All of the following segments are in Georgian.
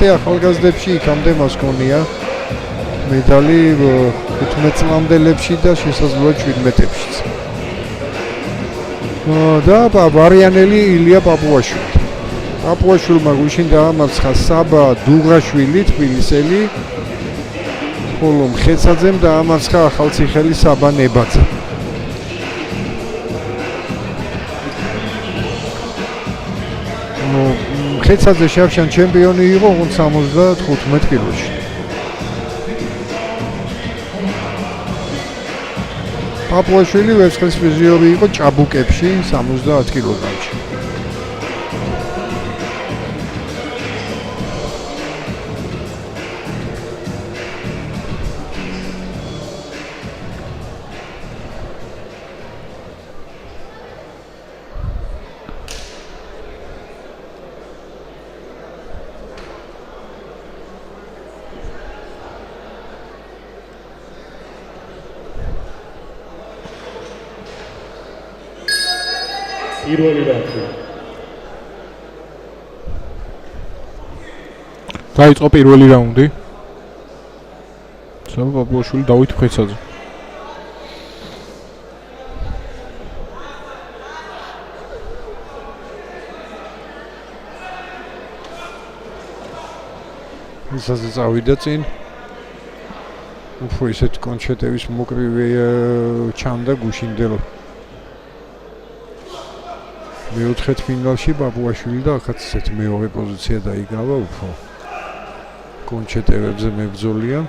20 ახალგაზრდებში იქამდე მას ჰქონია медали 15 წლამდელებში და შესაძლოა 17-ებშიც. და ვარიანელი ილია პაპუაშვილი. პაპუაშვილმა გუშინ დაამარცხა საბა დუღაშვილი თბილისელი, ხოლო მხეცაძემ დაამარცხა ახალციხელის საბა ნებაძე. მხეცაძე შავშან ჩემპიონი იყო 75 კილოში. პაპუაშვილი ვერცხლის პრიზიორი იყო ჭაბუკებში 70 კილოგრამში. პირველი რაუნდი. დაიწყო პირველი რაუნდი. საბა პაპუაშვილი დავით მხეცაძე. ისაზე წავიდა წინ. უფრო ისეთ კონჩეტების მოკრივე ჩანდა გუშინდელ მეოთხე ფინალში პაპუაშვილი და ახაც ისეთ მეორე პოზიცია დაიგავა უფრო კონჩეტებზე მებრძოლია.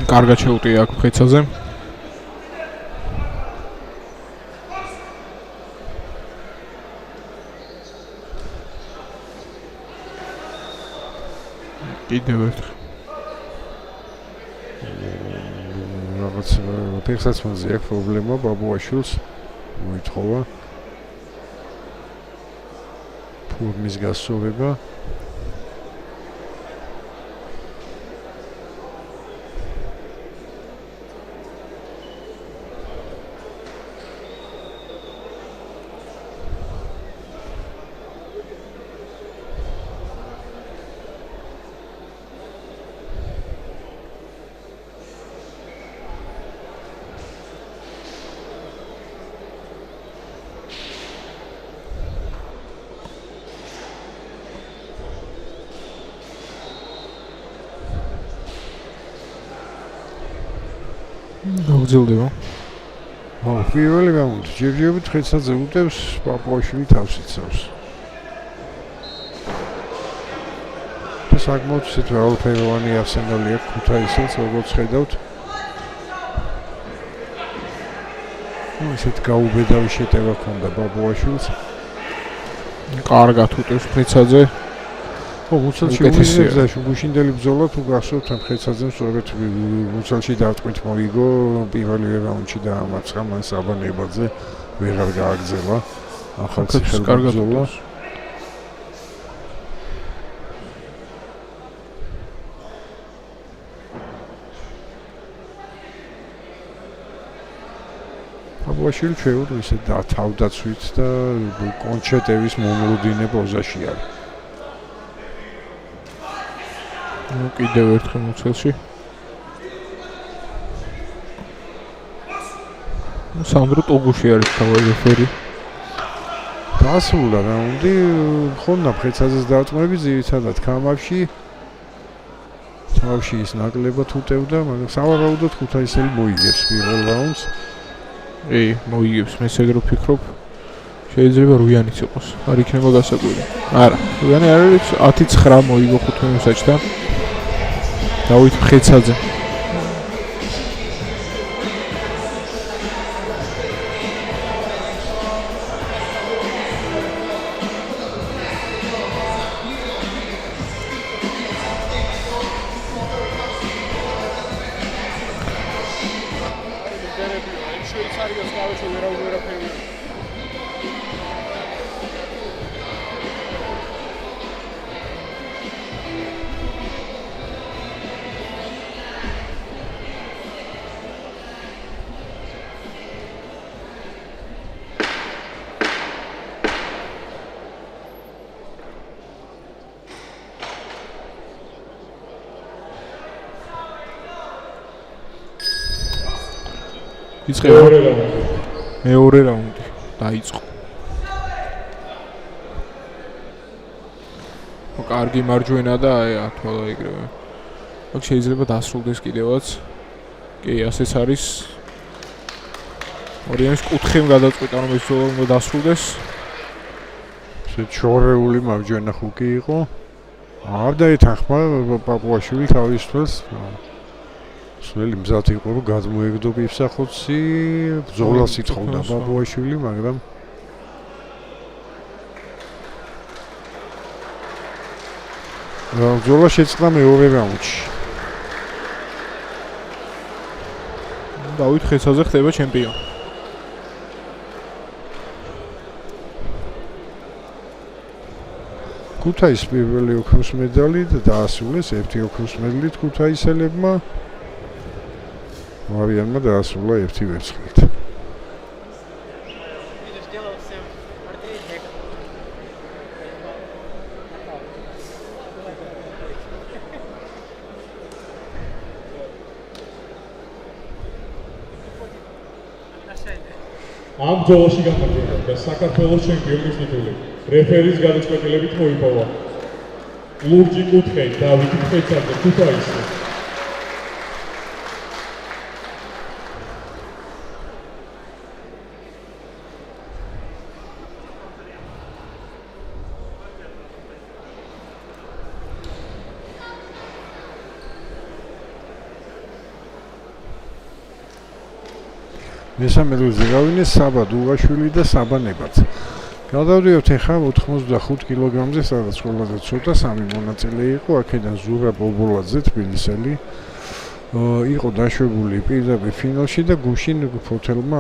კარგად შეუტია აქ მხეცაძემ. კიდევ ერთხელ. რაღაც ფეხსაცმელზე აქვს პრობლემა პაპუაშვილს მოითხოვა ფორმის გასწორება. გაგრძელდება. პირველი რაუნდი. ჯერჯერობით მხეცაძე უტევს, პაპუაშვილი თავს იცავს. და საკმაოდ ისეთ მრავალფეროვანი არსენალი აქვს ქუთაისელს, როგორც ხედავთ. ისეთ გაუბედავი შეტევა ჰქონდა პაპუაშვილს. კარგად უტევს მხეცაძე. მუცელში უმიზრებს გუშინდელი ბრძოლა თუ გახსოვთ მხეცაძემ სწორედ მუცელში დარტყმით მოიგო პირველი რაუნდში დაამარცხა მან საბა ნებაძე ვეღარ გააგრძელა ახალციხელის ბრძოლა. პაპუაშვილი შეუძლო ისე თავდაცვით და კონჩეტების მომრუდინე პოზაში არის. კიდევ ერთხელ მუცელში. სანდრო ტოგუში არის თავი რეფერი. დასრულდა რაუნდი, ხონდა მხეცაძეს დარტყმები ძირითადად კამარში. თავში ის ნაკლებად უტევდა, მაგრამ სავარაუდოდ ქუთაისელი მოიგებს პირველ რაუნდს. მოიგებს, მე ესე რომ ვფიქრობ. შეიძლება რუიანიც იყოს, არ იქნება გასაკვირი. არა, რუიანი არ არის 10-9 მოიგო 5 საჭთან. დავით მხეცაძე. იწყება მეორე რაუნდი დაიწყო. კარგი მარჯვენა და ათვალა იგრევე. აქ შეიძლება დასრულდეს კიდევაც. კი, ასეც არის. ორიანის კუთხემ გადაწყვიტა რომ ეს ბრძოლა უნდა დასრულდეს. შორეული მარჯვენა ხუკი იყო. არ დაეთანხმა პაპუაშვილი თავისთვის. სველი მზად იყო რომ გადმოეგდო პიფსახოცი, ბრძოლას ითხოვდა პაპუაშვილი, მაგრამ ბრძოლა შეწყდა მეორე რაუნდში. დავით ხეცაძე ხდება ჩემპიონი. ქუთაისის პირველი ოქროს მედალით დაასრულეს ერთი ოქროს მედლით ქუთაისელებმა. მარიანმა დაასრულა ერთი ვერცხლით. ამ ბრძოლაში გამარჯვება და საქართველოს ჩემპიონის ტიტული რეფერის გადაწყვეტილებით მოიპოვა. ლურჯი კუთხე დავით მხეცაძე ქუთაისი. მესამე როზე გავინეს საბა დუღაშვილი და საბა ნებაძე. გადავდივართ ახლა 85 კილოგრამზე, სადაც ყველაზე ცოტა სამი მონაწილე იყო, აქედან ზურაბ ბობოლაძე თბილისელი. იყო დაშვებული პირდაპირ ფინალში და გუშინ ფოთელმა